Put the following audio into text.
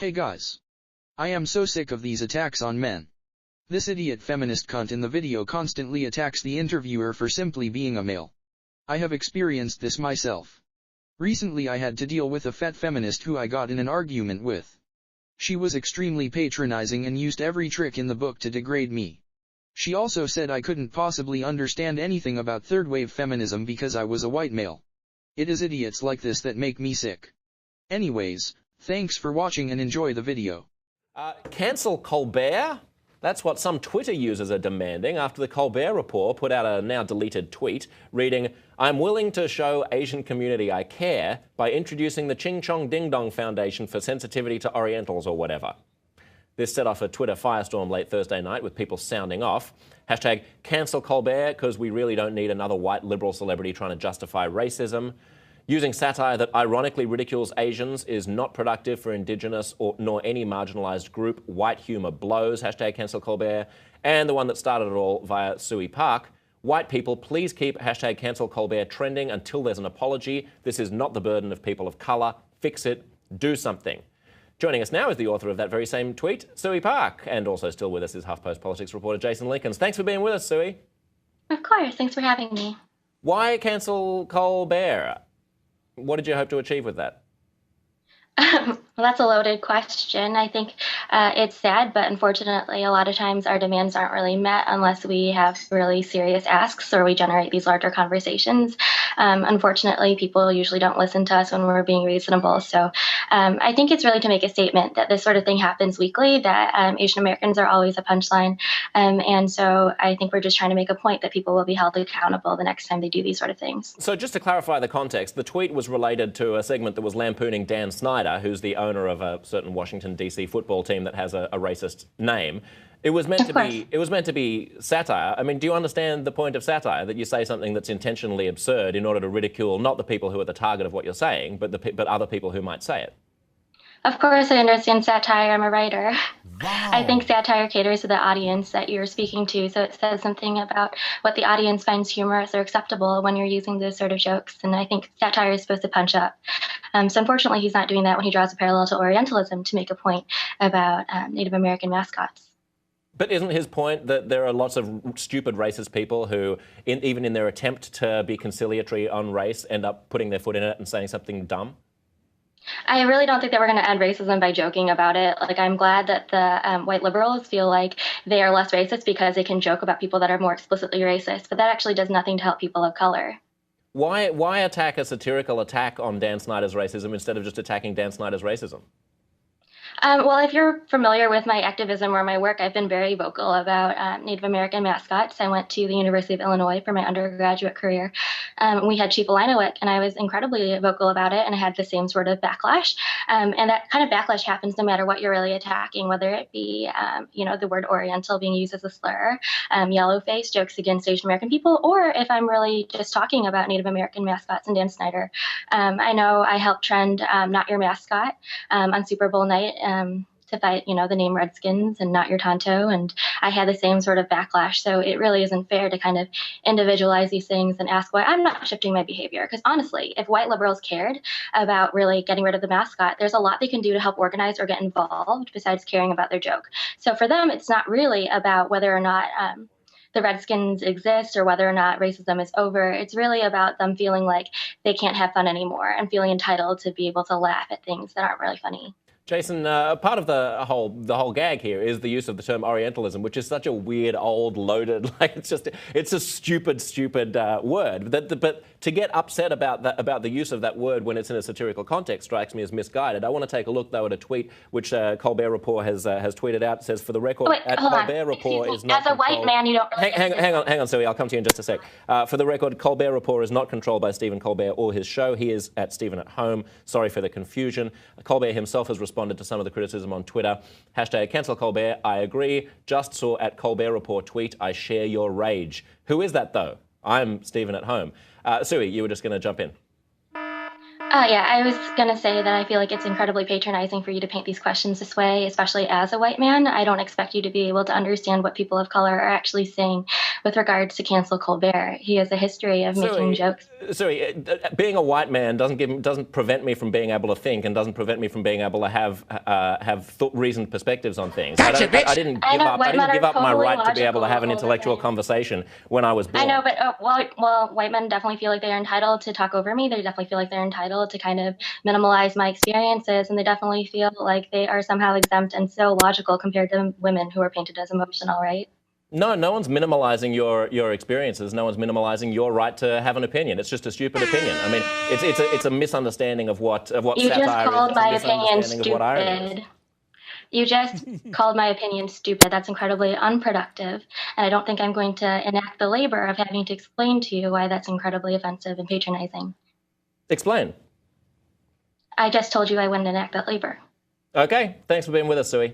Hey guys. I am so sick of these attacks on men. This idiot feminist cunt in the video constantly attacks the interviewer for simply being a male. I have experienced this myself. Recently I had to deal with a fat feminist who I got in an argument with. She was extremely patronizing and used every trick in the book to degrade me. She also said I couldn't possibly understand anything about third-wave feminism because I was a white male. It is idiots like this that make me sick. Anyways, thanks for watching and enjoy the video. Cancel Colbert? That's what some Twitter users are demanding after the Colbert Report put out a now deleted tweet reading, "I'm willing to show Asian community I care by introducing the Ching Chong Ding Dong Foundation for Sensitivity to Orientals," or whatever. This set off a Twitter firestorm late Thursday night with people sounding off. Hashtag cancel Colbert because we really don't need another white liberal celebrity trying to justify racism. Using satire that ironically ridicules Asians is not productive for Indigenous nor any marginalised group. White humour blows. Hashtag cancel Colbert. And the one that started it all via Suey Park. White people, please keep hashtag cancel Colbert trending until there's an apology. This is not the burden of people of colour. Fix it. Do something. Joining us now is the author of that very same tweet, Suey Park. And also still with us is HuffPost politics reporter Jason Lincolns. Thanks for being with us, Suey. Of course. Thanks for having me. Why cancel Colbert? What did you hope to achieve with that? Well, that's a loaded question. I think it's sad, but unfortunately, a lot of times our demands aren't really met unless we have really serious asks or we generate these larger conversations. Unfortunately, people usually don't listen to us when we're being reasonable. So I think it's really to make a statement that this sort of thing happens weekly, that Asian Americans are always a punchline. And so I think we're just trying to make a point that people will be held accountable the next time they do these sort of things. So just to clarify the context, the tweet was related to a segment that was lampooning Dan Snyder, who's the owner of a certain Washington, D.C. football team that has a racist name. It was meant to be satire. I mean, do you understand the point of satire, that you say something that's intentionally absurd in order to ridicule not the people who are the target of what you're saying, but other people who might say it? Of course I understand satire. I'm a writer. Wow. I think satire caters to the audience that you're speaking to, so it says something about what the audience finds humorous or acceptable when you're using those sort of jokes, and I think satire is supposed to punch up. So unfortunately, he's not doing that when he draws a parallel to Orientalism to make a point about Native American mascots. But isn't his point that there are lots of stupid racist people who, even in their attempt to be conciliatory on race, end up putting their foot in it and saying something dumb? I really don't think that we're going to end racism by joking about it. Like, I'm glad that the white liberals feel like they are less racist because they can joke about people that are more explicitly racist, but that actually does nothing to help people of color. Why attack a satirical attack on Dan Snyder's racism instead of just attacking Dan Snyder's racism? Well, if you're familiar with my activism or my work, I've been very vocal about Native American mascots. I went to the University of Illinois for my undergraduate career. We had Chief Illiniwek, and I was incredibly vocal about it, and I had the same sort of backlash. And that kind of backlash happens no matter what you're really attacking, whether it be, the word Oriental being used as a slur, yellowface, jokes against Asian American people, or if I'm really just talking about Native American mascots and Dan Snyder. I know I helped trend Not Your Mascot on Super Bowl night. To fight, the name Redskins and Not Your Tonto, and I had the same sort of backlash. So it really isn't fair to kind of individualize these things and ask why I'm not shifting my behavior. Because honestly, if white liberals cared about really getting rid of the mascot, there's a lot they can do to help organize or get involved besides caring about their joke. So for them, it's not really about whether or not the Redskins exist or whether or not racism is over. It's really about them feeling like they can't have fun anymore and feeling entitled to be able to laugh at things that aren't really funny. Jason, part of the whole gag here is the use of the term Orientalism, which is such a weird, old, loaded, it's a stupid word. But to get upset about the use of that word when it's in a satirical context strikes me as misguided. I want to take a look, though, at a tweet which Colbert Report has tweeted out. It says, for the record, Colbert Report is not as a white man, you don't really hang on, Suey, I'll come to you in just a sec. For the record, Colbert Report is not controlled by Stephen Colbert or his show. He is at Stephen at Home. Sorry for the confusion. Colbert himself has responded to some of the criticism on Twitter. Hashtag cancel Colbert. I agree. Just saw at Colbert Report tweet. I share your rage. Who is that, though? I'm Stephen at Home. Suey, you were just going to jump in. Yeah, I was going to say that I feel like it's incredibly patronizing for you to paint these questions this way, especially as a white man. I don't expect you to be able to understand what people of color are actually saying with regards to cancel Colbert. He has a history of making jokes. Being a white man doesn't prevent me from being able to think, and doesn't prevent me from being able to have reasoned perspectives on things. Gotcha, bitch. I didn't give up my right to be able to have an intellectual conversation when I was born. I know, but well, white men definitely feel like they're entitled to talk over me. They definitely feel like they're entitled to kind of minimalize my experiences, and they definitely feel like they are somehow exempt and so logical compared to women who are painted as emotional, right? No, no one's minimalizing your experiences. No one's minimalizing your right to have an opinion. It's just a stupid opinion. I mean, it's a misunderstanding of what satire is. You just called my opinion stupid. You just called my opinion stupid. That's incredibly unproductive, and I don't think I'm going to enact the labor of having to explain to you why that's incredibly offensive and patronizing. Explain. I just told you I wouldn't enact that labor. Okay, thanks for being with us, Suey.